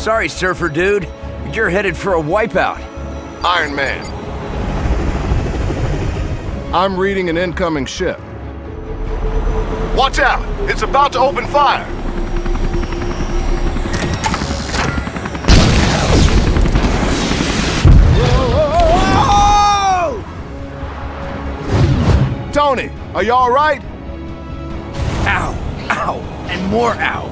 Sorry, surfer dude. You're headed for a wipeout. Iron Man. I'm reading an incoming ship. Watch out! It's about to open fire! Whoa! Tony, are you all right? Ow, ow, and more ow.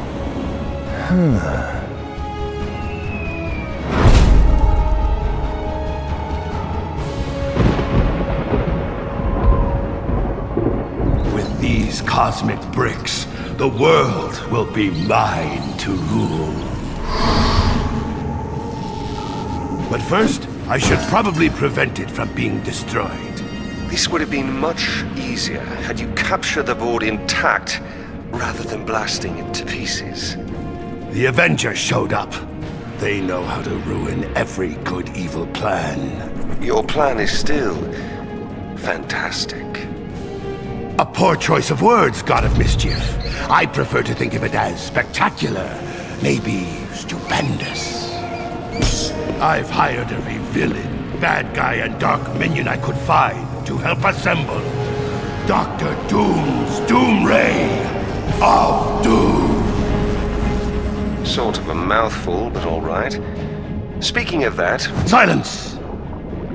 With these cosmic bricks, the world will be mine to rule. But first, I should probably prevent it from being destroyed. This would have been much easier had you captured the board intact rather than blasting it to pieces. The Avengers showed up. They know how to ruin every good evil plan. Your plan is still fantastic. A poor choice of words, God of Mischief. I prefer to think of it as spectacular, maybe stupendous. I've hired every villain, bad guy, and dark minion I could find to help assemble Dr. Doom's Doom Ray of Doom. Sort of a mouthful, but all right. Speaking of that... Silence!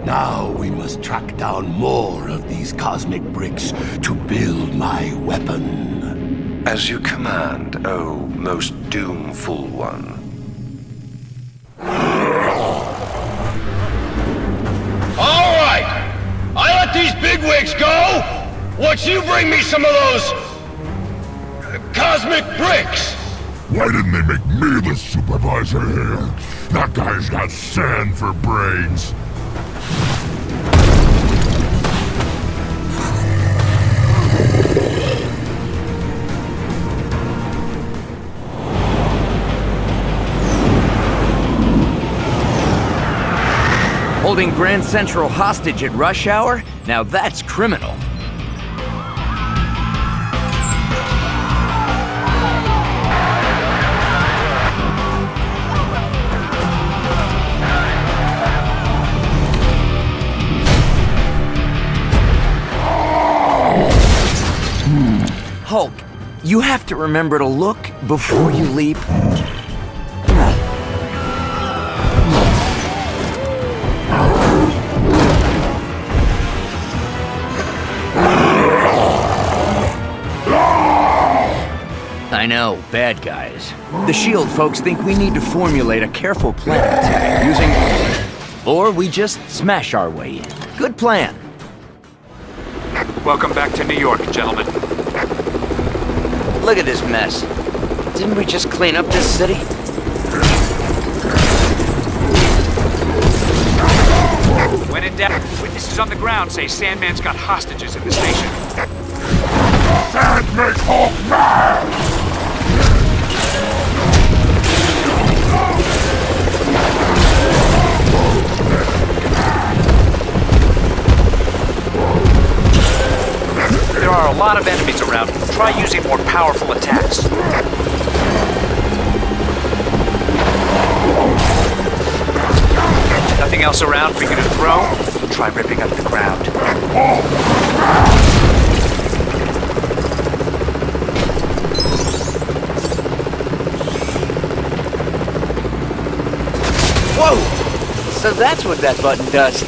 Now we must track down more of these cosmic bricks to build my weapon. As you command, oh most doomful one. All right! I let these bigwigs go once you bring me some of those... cosmic bricks! Why didn't they make me the supervisor here? That guy's got sand for brains. Holding Grand Central hostage at rush hour? Now that's criminal. Hulk, you have to remember to look before you leap. I know, bad guys. The SHIELD folks think we need to formulate a careful plan of attack using... Or we just smash our way in. Good plan. Welcome back to New York, gentlemen. Look at this mess. Didn't we just clean up this city? When in doubt, witnesses on the ground say Sandman's got hostages in the station. Sand makes Hulk mad! There are a lot of enemies around. Try using more powerful attacks. Nothing else around for you to throw? Try ripping up the ground. Whoa! So that's what that button does.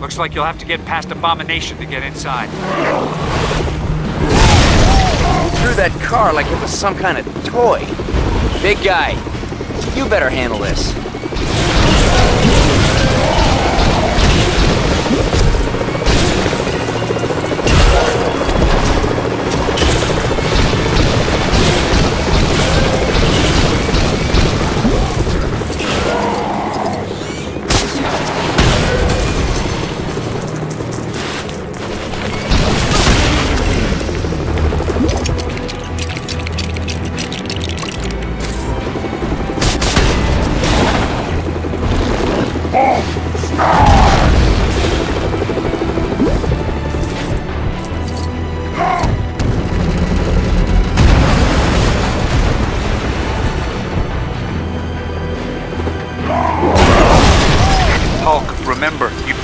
Looks like you'll have to get past Abomination to get inside. Threw that car like it was some kind of toy. Big guy, you better handle this. Hulk, remember, you...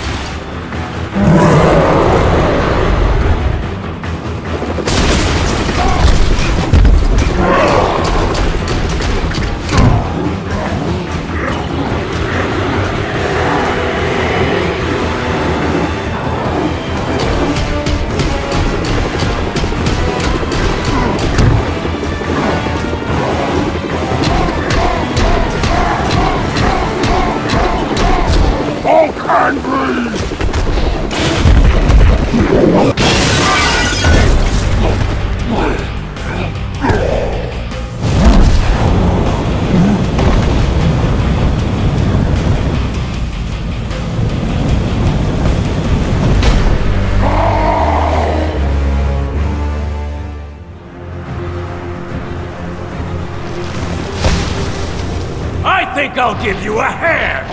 I think I'll give you a hand!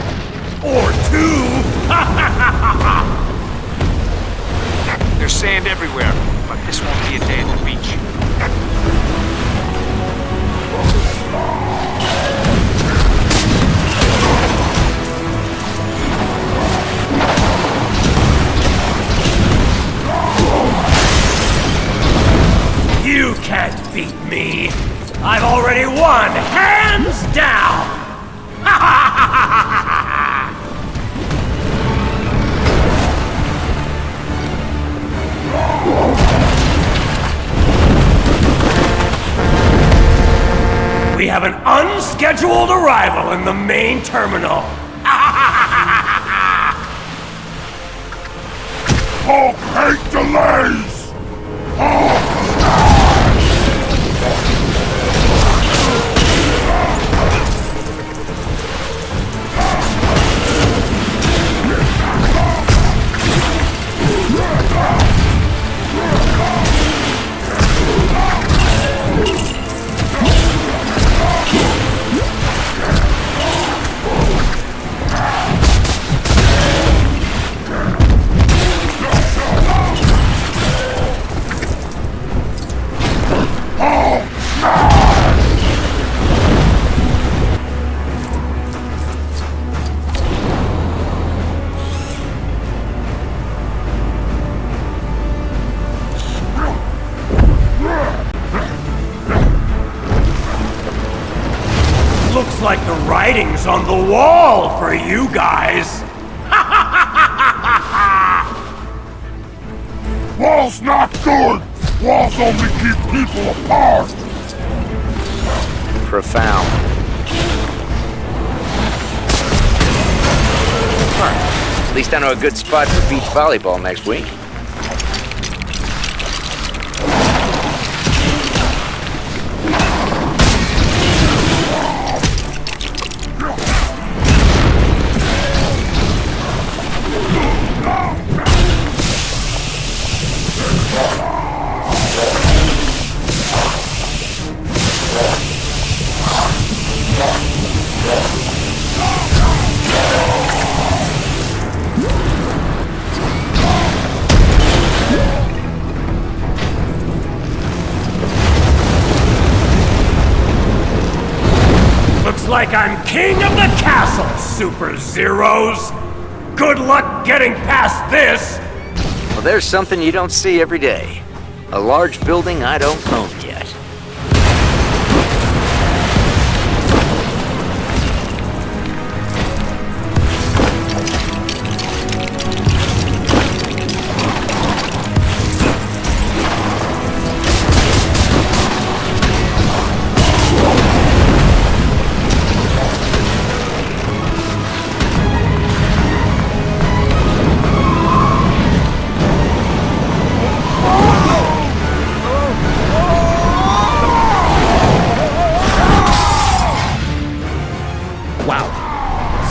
Or two! There's sand everywhere, but this won't be a day at the beach. You can't beat me! I've already won, hands down! We have an unscheduled arrival in the main terminal. Hulk hate delays! Looks like the writing's on the wall for you guys. Walls not good! Walls only keep people apart! Profound. At least I know a good spot for beach volleyball next week. Looks like I'm king of the castle, Super Zeros! Good luck getting past this! Well, there's something you don't see every day. A large building I don't own yet.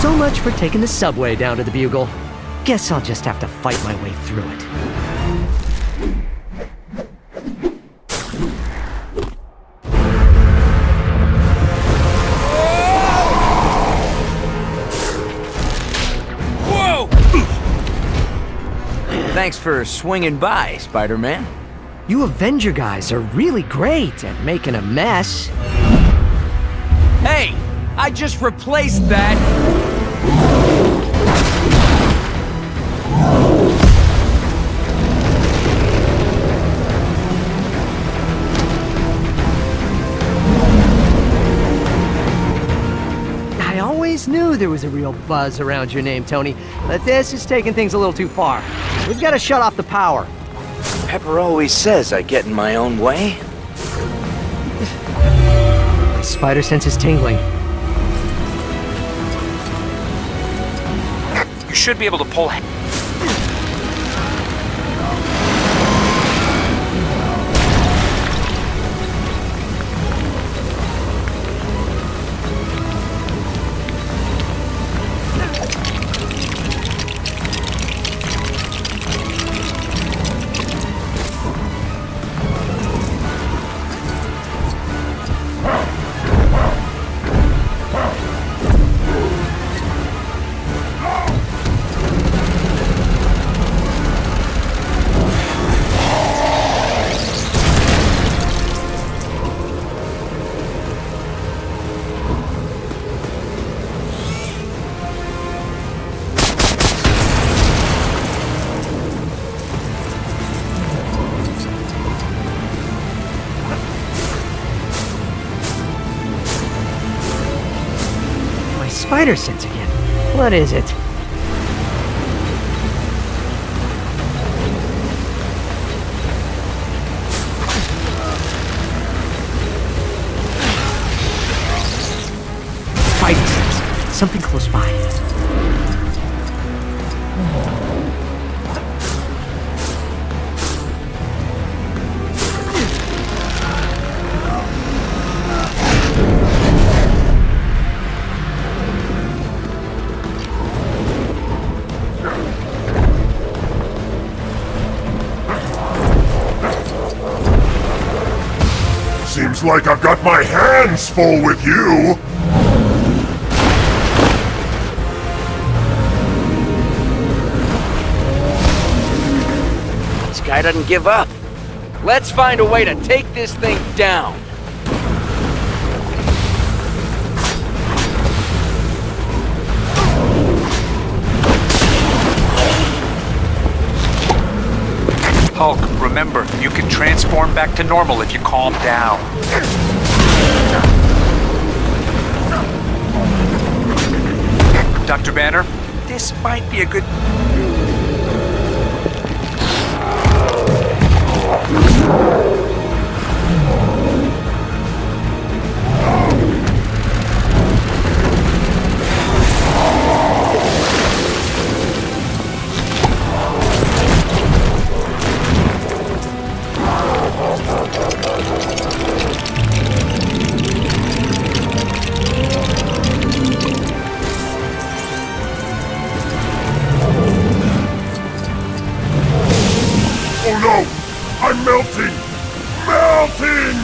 So much for taking the subway down to the Bugle. Guess I'll just have to fight my way through it. Thanks for swinging by, Spider-Man. You Avenger guys are really great at making a mess. Hey, I just replaced that. I always knew there was a real buzz around your name, Tony, but this is taking things a little too far. We've got to shut off the power. Pepper always says I get in my own way. My spider sense is tingling. You should be able to pull... Spider sense again. What is it? Spider sense. Something close by. Seems like I've got my hands full with you! This guy doesn't give up. Let's find a way to take this thing down. Hulk, remember, you can transform back to normal if you calm down. Dr. Banner, this might be a good... Oh no! I'm melting! Melting!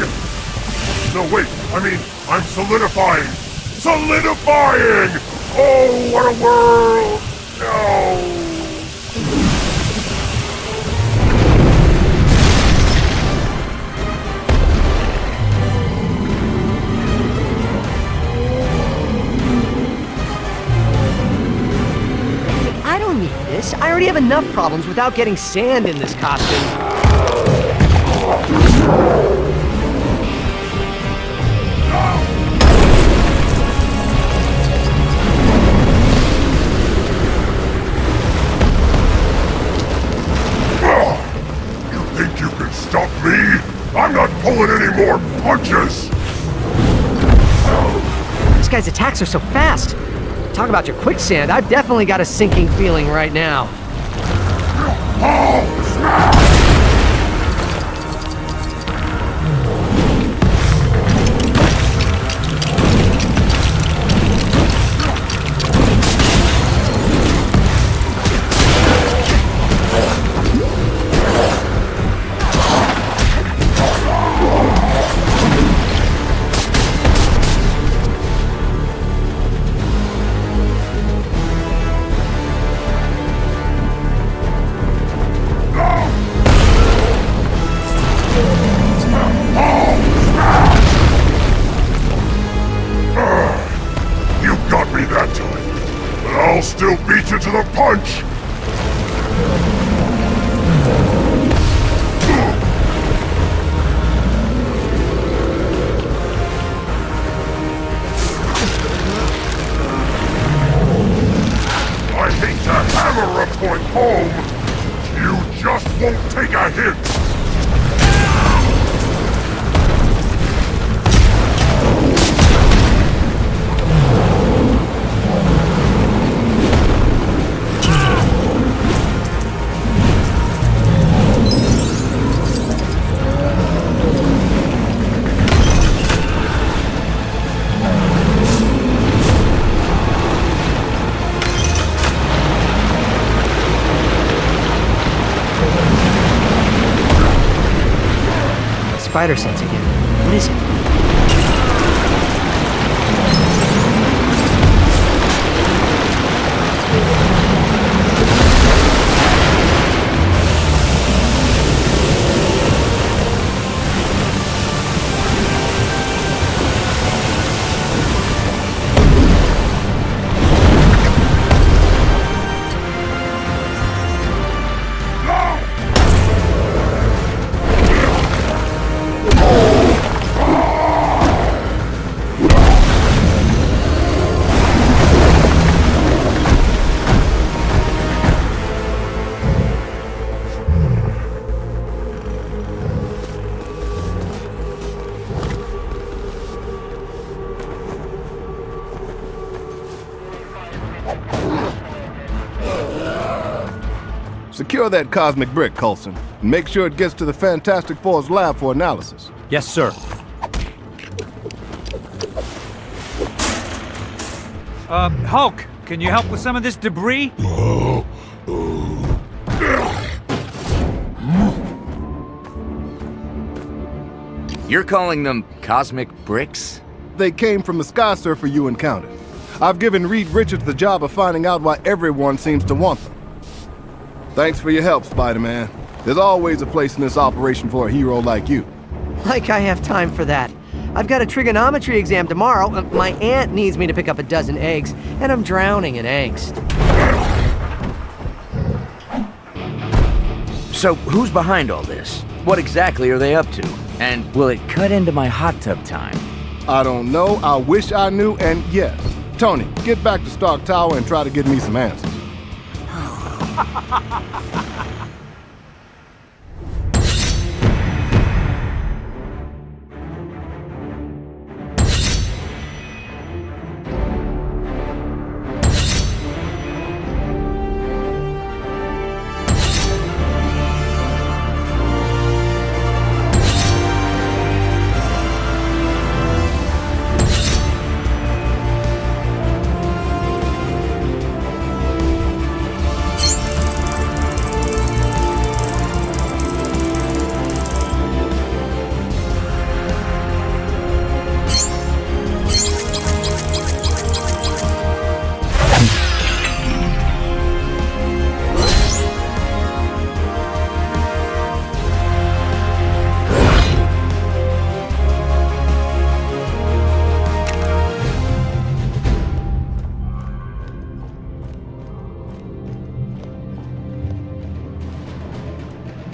No, wait, I mean, I'm solidifying! Solidifying! Oh, what a world! No! I don't need this. I already have enough problems without getting sand in this costume. You think you can stop me? I'm not pulling any more punches! This guy's attacks are so fast. Talk about your quicksand. I've definitely got a sinking feeling right now. Oh, snap! be that time, but I'll still beat you to the punch! I hate to hammer a point home! You just won't take a hint! Spider sense again. What is it? Secure that cosmic brick, Coulson, and make sure it gets to the Fantastic Four's lab for analysis. Yes, sir. Hulk, can you help with some of this debris? You're calling them cosmic bricks? They came from the sky surfer you encountered. I've given Reed Richards the job of finding out why everyone seems to want them. Thanks for your help, Spider-Man. There's always a place in this operation for a hero like you. Like I have time for that. I've got a trigonometry exam tomorrow. My aunt needs me to pick up a dozen eggs, and I'm drowning in angst. So, who's behind all this? What exactly are they up to? And will it cut into my hot tub time? I don't know, I wish I knew, and yes. Tony, get back to Stark Tower and try to get me some answers.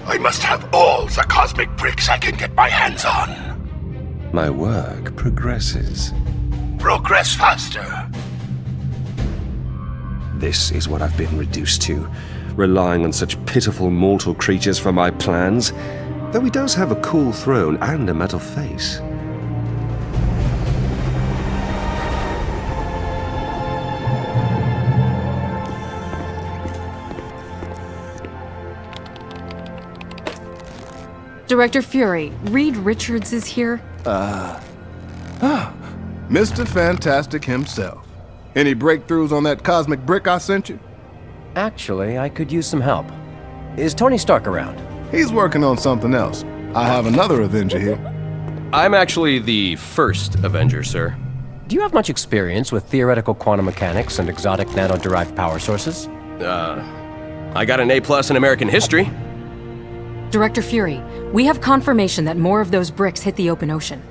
I must have all the cosmic bricks I can get my hands on. My work progresses. Progress faster. This is what I've been reduced to, relying on such pitiful mortal creatures for my plans, though he does have a cool throne and a metal face. Director Fury, Reed Richards is here. Mr. Fantastic himself. Any breakthroughs on that cosmic brick I sent you? Actually, I could use some help. Is Tony Stark around? He's working on something else. I have another Avenger here. I'm actually the first Avenger, sir. Do you have much experience with theoretical quantum mechanics and exotic nano-derived power sources? I got an A+ in American history. Director Fury, we have confirmation that more of those bricks hit the open ocean.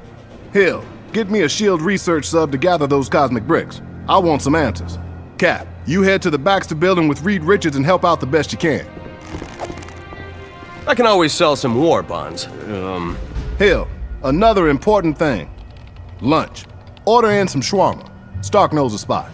Hill, get me a SHIELD research sub to gather those cosmic bricks. I want some answers. Cap, you head to the Baxter building with Reed Richards and help out the best you can. I can always sell some war bonds. Hill, another important thing. Lunch. Order in some shawarma. Stark knows a spot.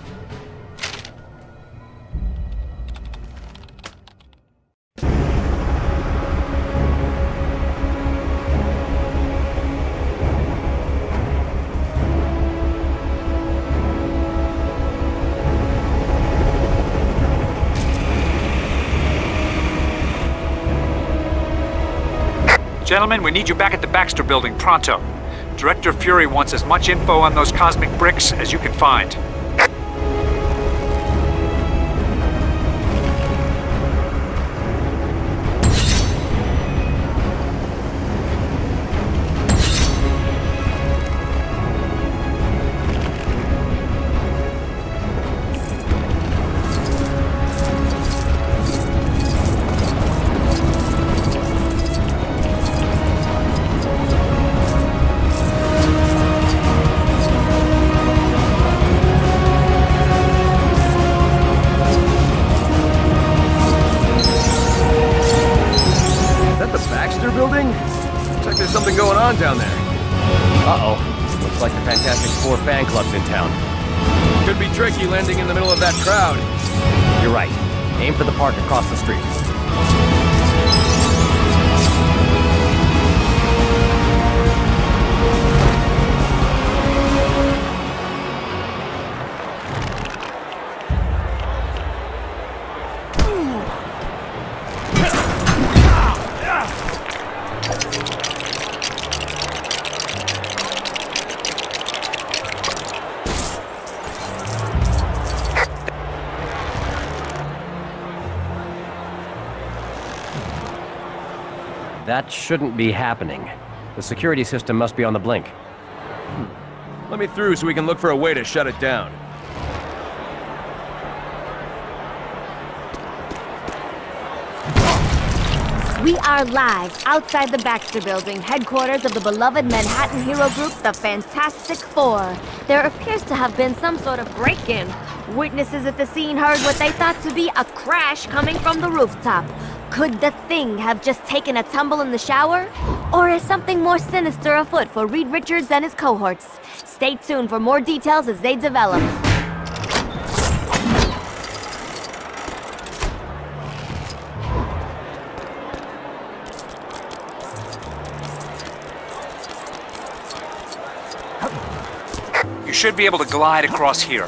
Gentlemen, we need you back at the Baxter building pronto. Director Fury wants as much info on those cosmic bricks as you can find. Down there. Uh-oh. Looks like the Fantastic Four fan club's in town. Could be tricky landing in the middle of that crowd. You're right. Aim for the park across the street. That shouldn't be happening. The security system must be on the blink. Let me through so we can look for a way to shut it down. We are live outside the Baxter building, headquarters of the beloved Manhattan hero group, the Fantastic Four. There appears to have been some sort of break-in. Witnesses at the scene heard what they thought to be a crash coming from the rooftop. Could the thing have just taken a tumble in the shower? Or is something more sinister afoot for Reed Richards and his cohorts? Stay tuned for more details as they develop. You should be able to glide across here.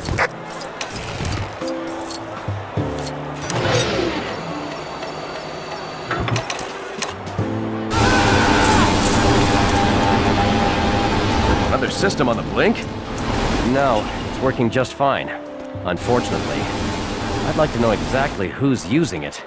Another system on the blink? No, it's working just fine. Unfortunately, I'd like to know exactly who's using it.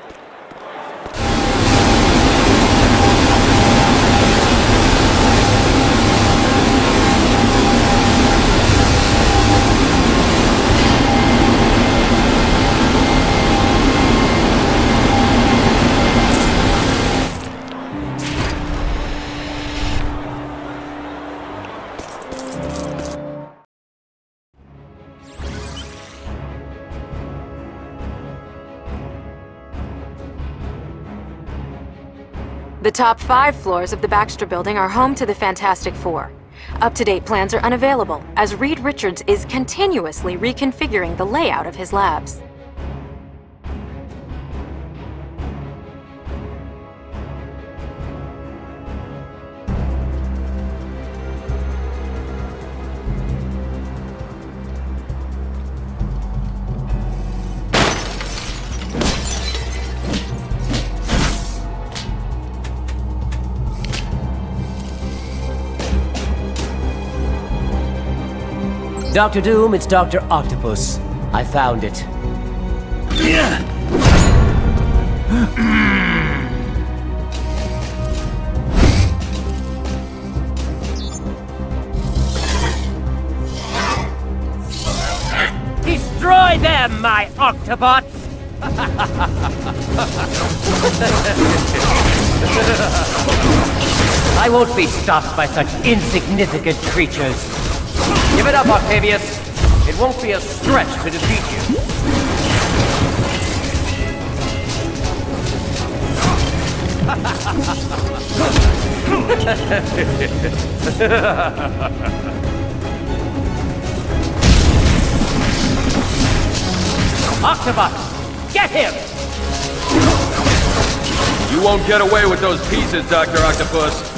The top 5 floors of the Baxter building are home to the Fantastic Four. Up-to-date plans are unavailable, as Reed Richards is continuously reconfiguring the layout of his labs. Dr. Doom, it's Dr. Octopus. I found it. Destroy them, my Octobots! I won't be stopped by such insignificant creatures. Give it up, Octavius! It won't be a stretch to defeat you. Octopus, get him! You won't get away with those pieces, Dr. Octopus.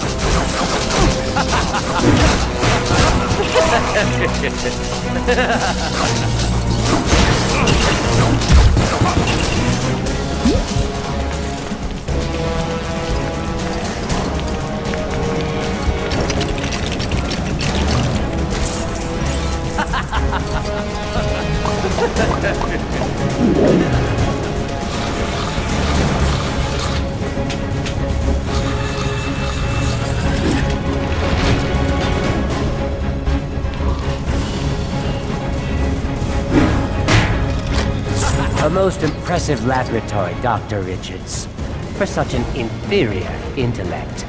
A most impressive laboratory, Dr. Richards, for such an inferior intellect.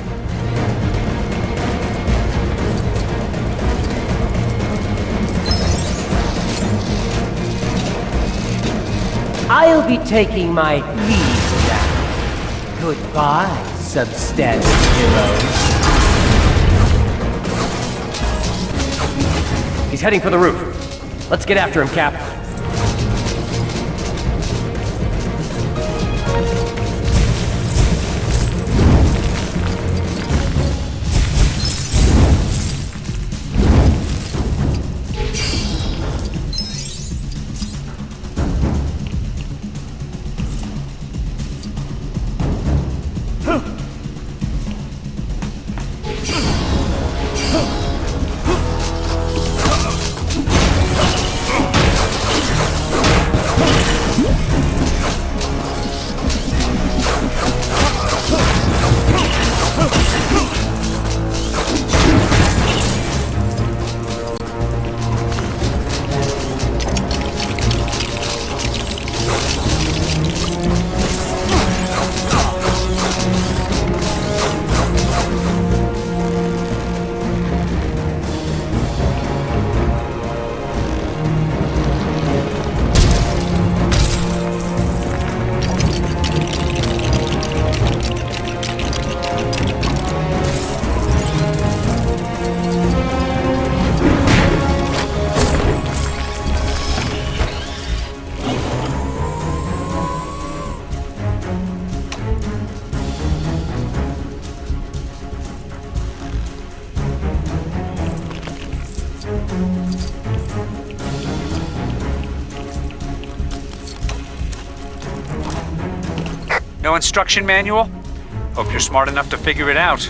I'll be taking my leave now. Goodbye, substantial heroes. He's heading for the roof. Let's get after him, Cap. No instruction manual? Hope you're smart enough to figure it out.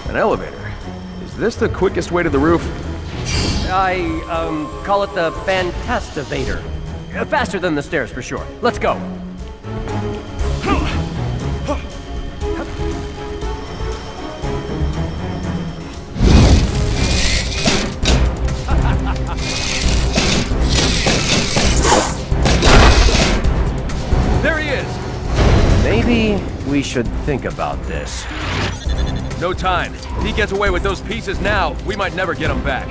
An elevator. Is this the quickest way to the roof? I call it the Fantastivator. Faster than the stairs for sure. Let's go. There he is! Maybe we should think about this. No time. If he gets away with those pieces now, we might never get him back.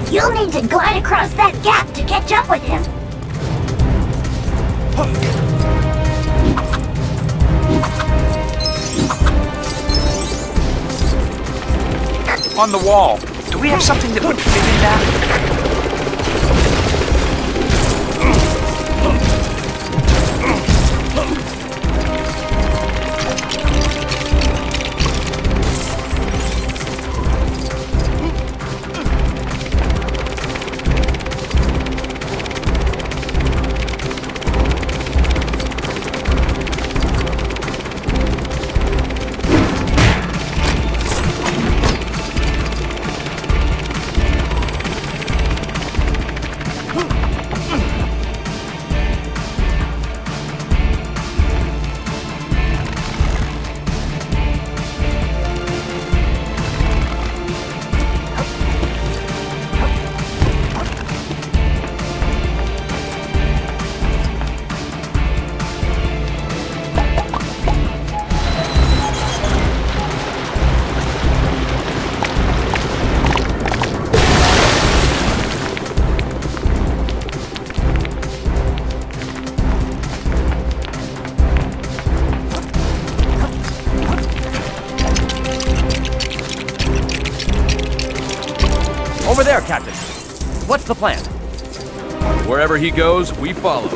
You'll need to glide across that gap to catch up with him. On the wall. Do we have something that would fit in that? Over there, Captain. What's the plan? Wherever he goes, we follow.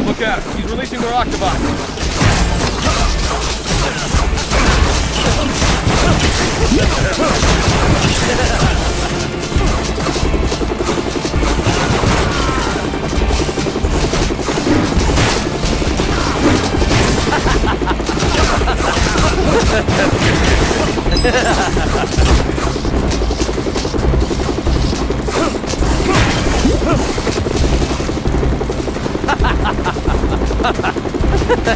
Look out! He's releasing their octobot! I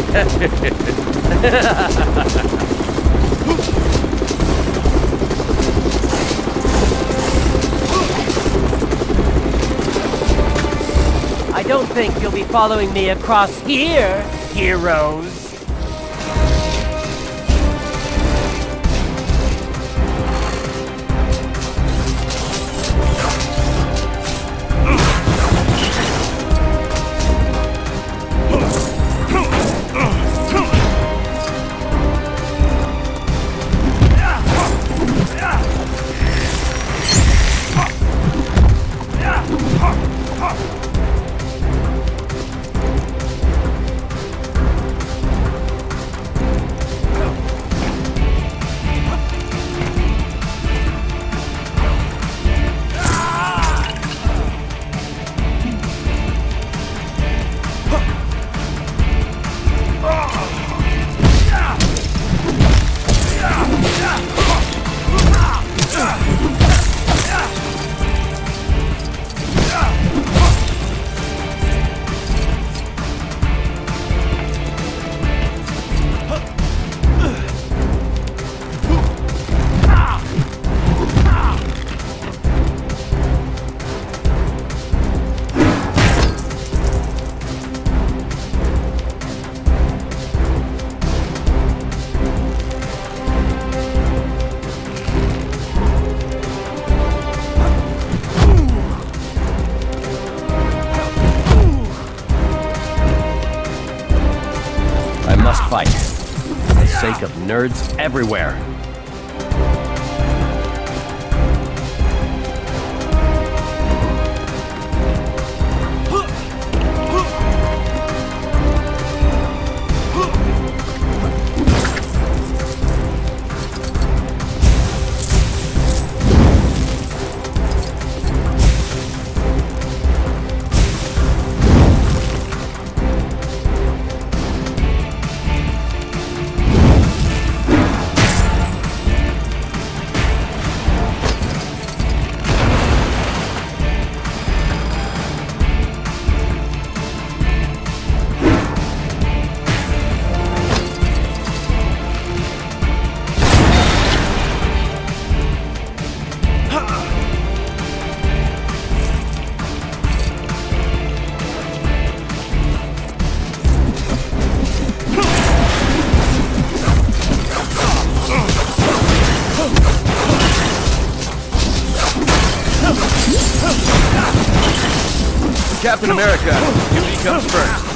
don't think you'll be following me across here, heroes. Fight. For the sake of nerds everywhere. Captain America, duty comes first.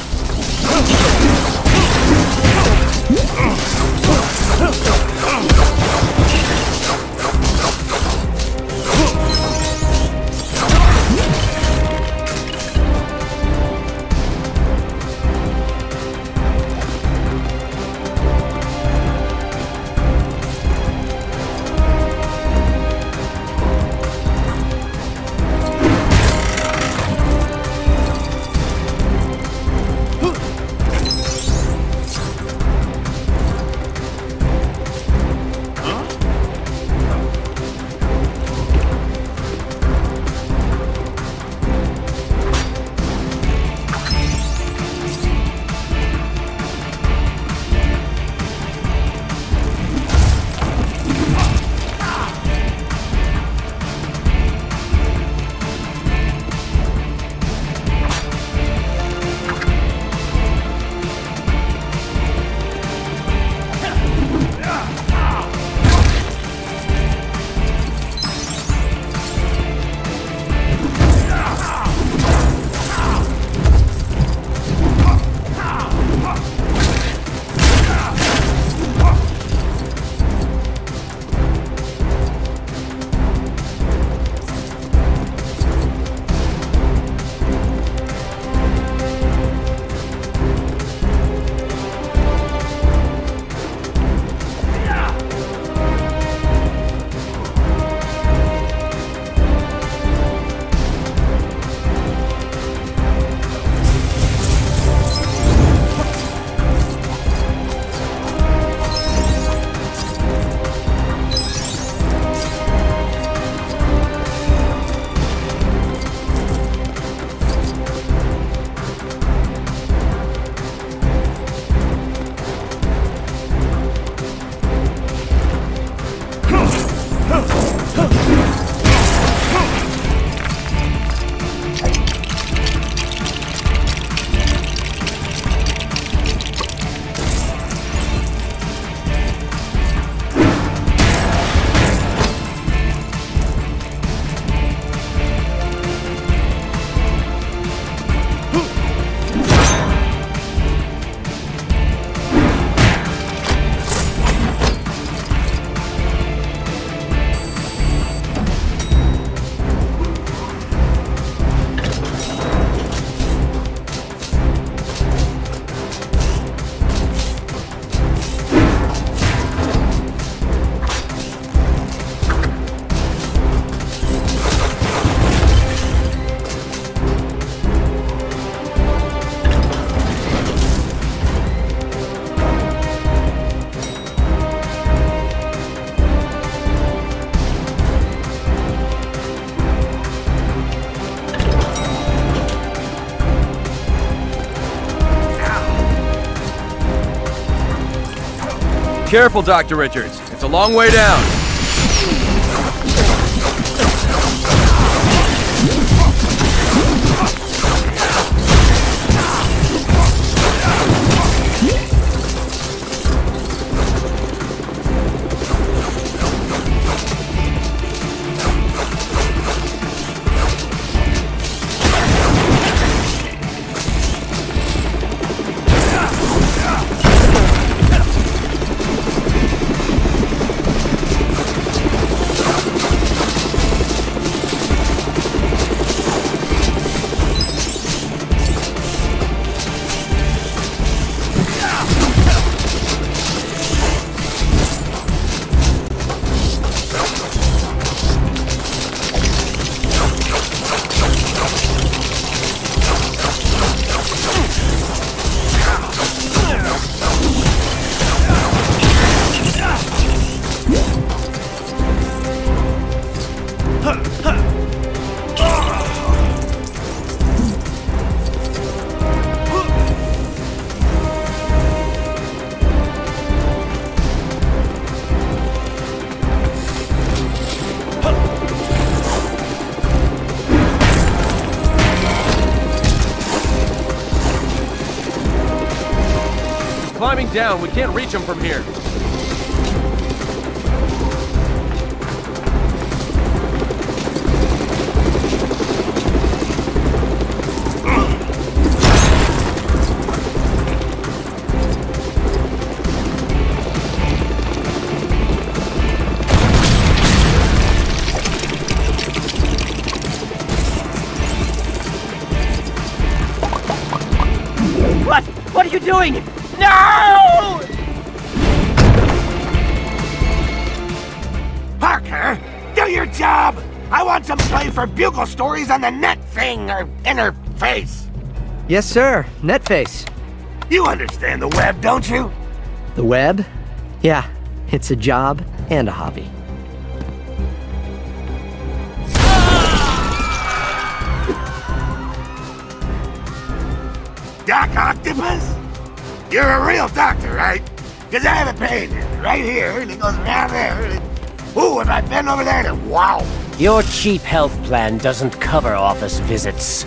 careful, Dr. Richards. It's a long way down. Climbing down, we can't reach him from here. What? What are you doing? No! Parker, do your job! I want some play for bugle stories on the net thing, or interface. Yes, sir. Netface. You understand the web, don't you? The web? Yeah, it's a job and a hobby. Doc Octopus? You're a real doctor, right? Because I have a pain right here, and it goes around there. And ooh, if I bend over there, then wow. Your cheap health plan doesn't cover office visits.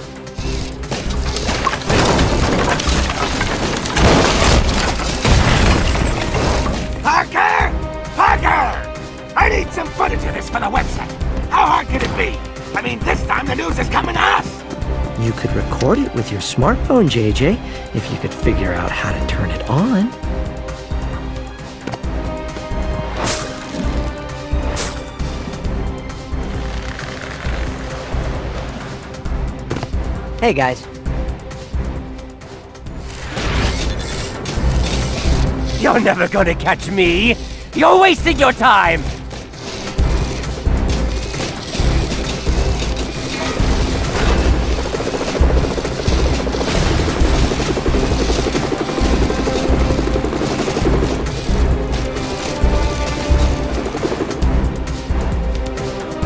Parker! Parker! I need some footage of this for the website. How hard can it be? I mean, this time the news is coming to us. You could record it with your smartphone, JJ, if you could figure out how to turn it on. Hey, guys. You're never gonna catch me! You're wasting your time!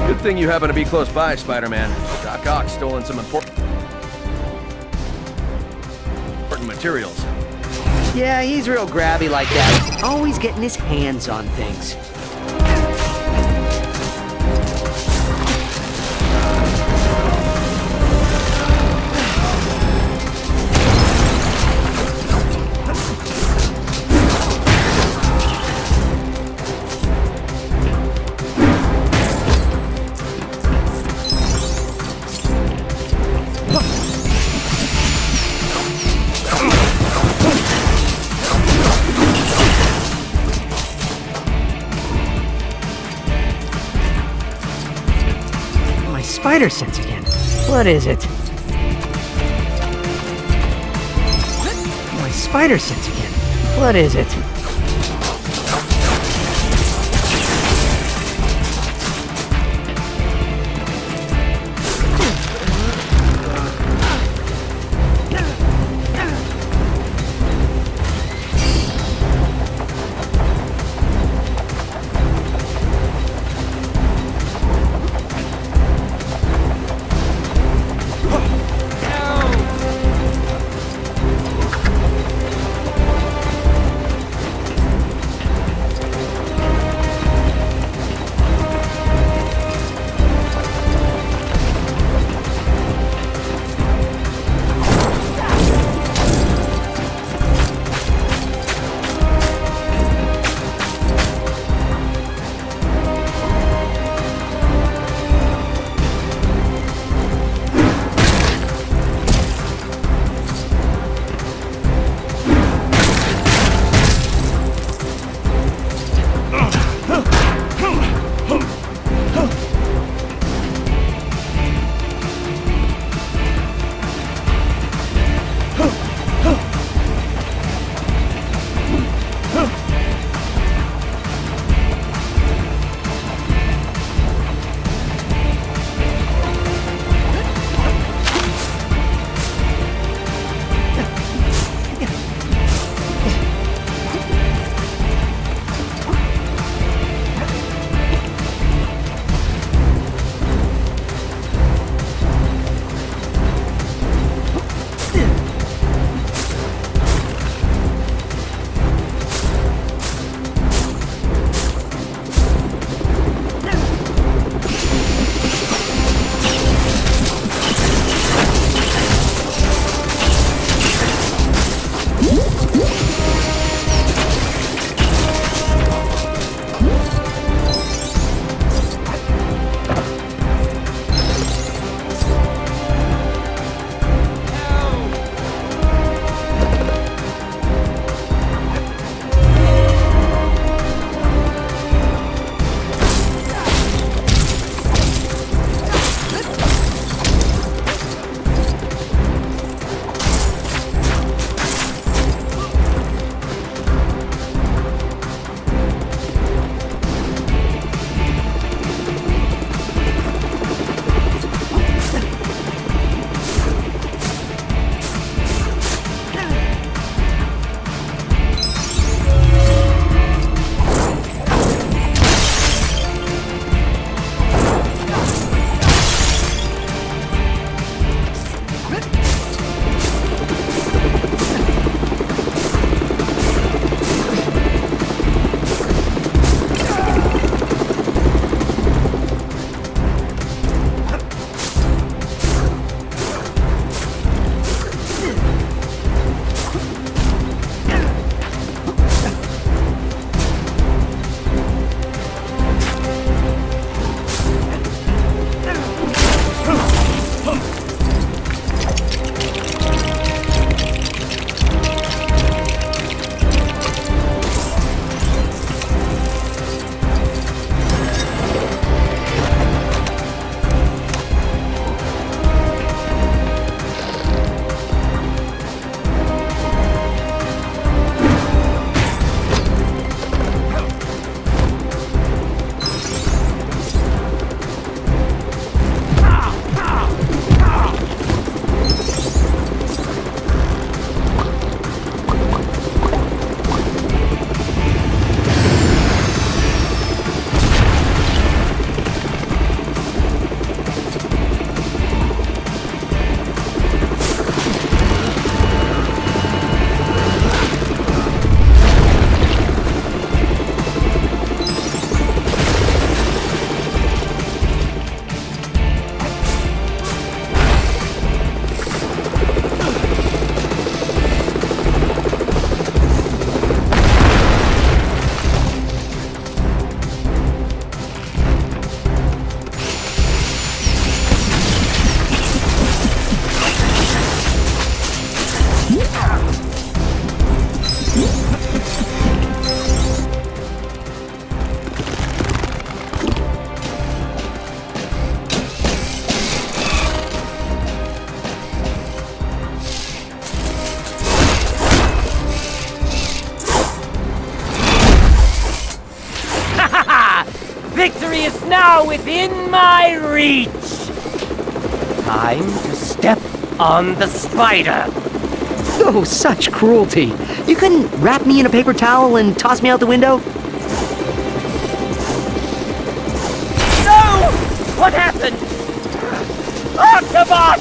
Good thing you happen to be close by, Spider-Man. Doc Ock's stolen some important materials. Yeah, he's real grabby like that. Always getting his hands on things. Spider sense again. What is it? My spider sense again. What is it? now within my reach. Time to step on the spider. Oh, such cruelty. You couldn't wrap me in a paper towel and toss me out the window? No! What happened? Octobot!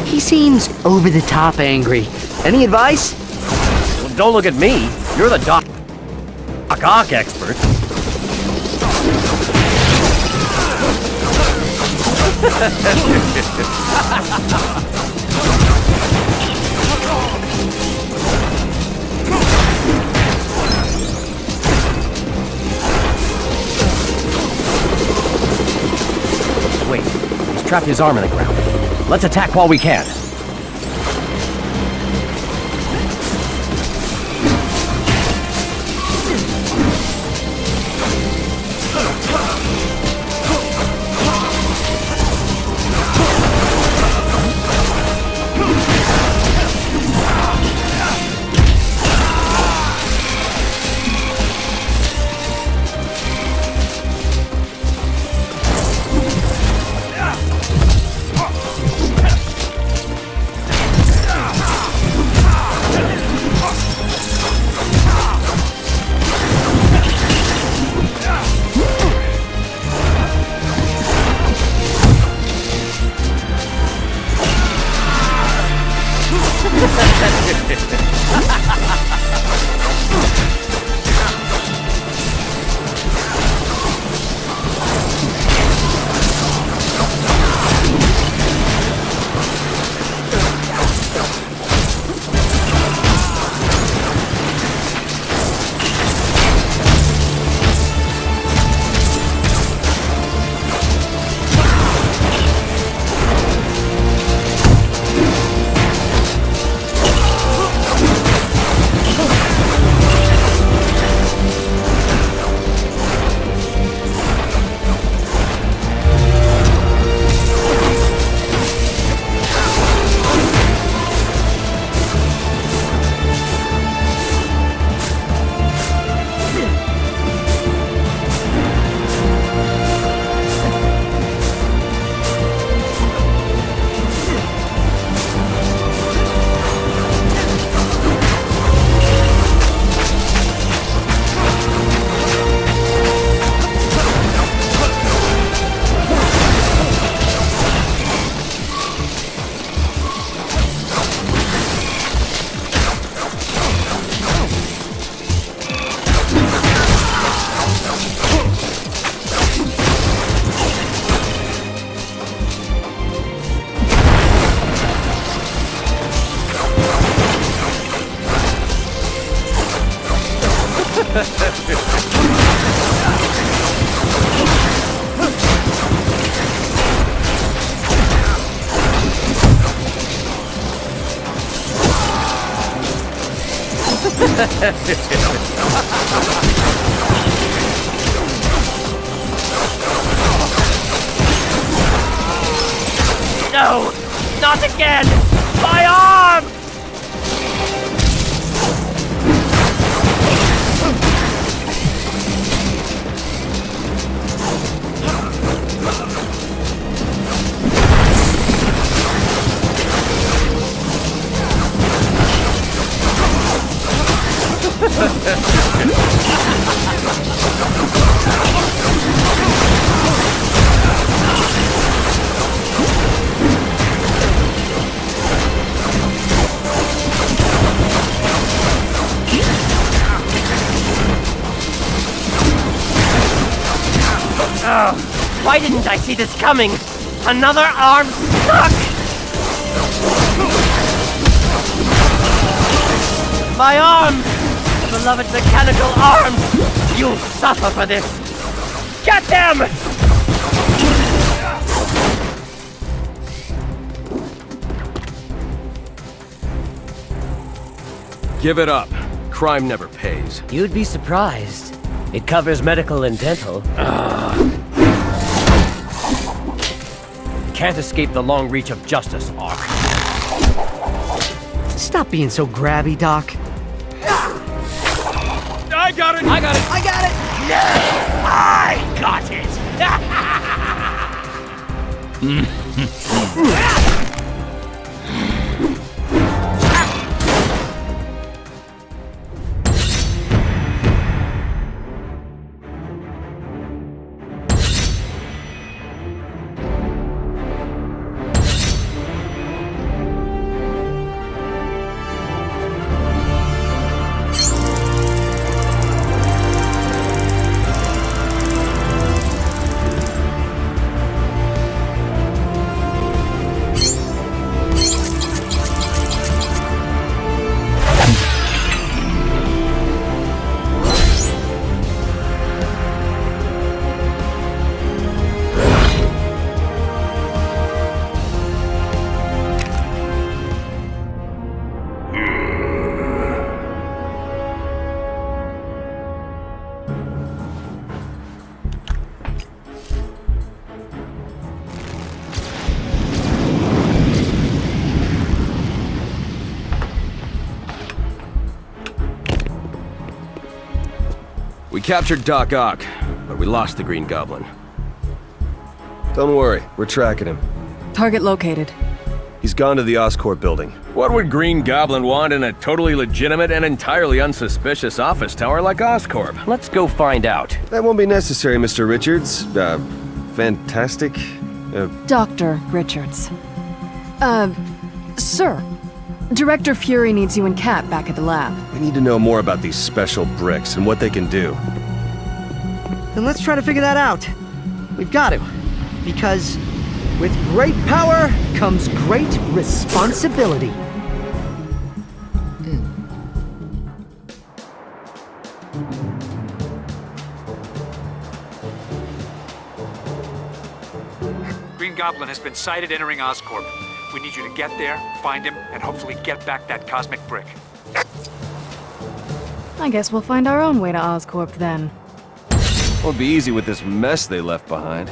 He seems over-the-top angry. Any advice? Well, don't look at me. You're the Doc Ock expert. Wait, he's trapped his arm in the ground. Let's attack while we can. No! Not again! My arm! Oh, why didn't I see this coming? Another arm stuck! My arm! The beloved mechanical arm! You'll suffer for this! Get them! Give it up. Crime never pays. You'd be surprised. It covers medical and dental. Can't escape the long reach of justice, Ark. Stop being so grabby, Doc. I got it! I got it! I got it! No! I got it! We captured Doc Ock, but we lost the Green Goblin. Don't worry, we're tracking him. Target located. He's gone to the Oscorp building. What would Green Goblin want in a totally legitimate and entirely unsuspicious office tower like Oscorp? Let's go find out. That won't be necessary, Mr. Richards. Fantastic. Dr. Richards. Sir. Director Fury needs you and Kat back at the lab. We need to know more about these special bricks and what they can do. Then let's try to figure that out. We've got to. Because with great power comes great responsibility. Green Goblin has been sighted entering Oscorp. We need you to get there, find him, and hopefully get back that cosmic brick. I guess we'll find our own way to Oscorp then. Won't be easy with this mess they left behind.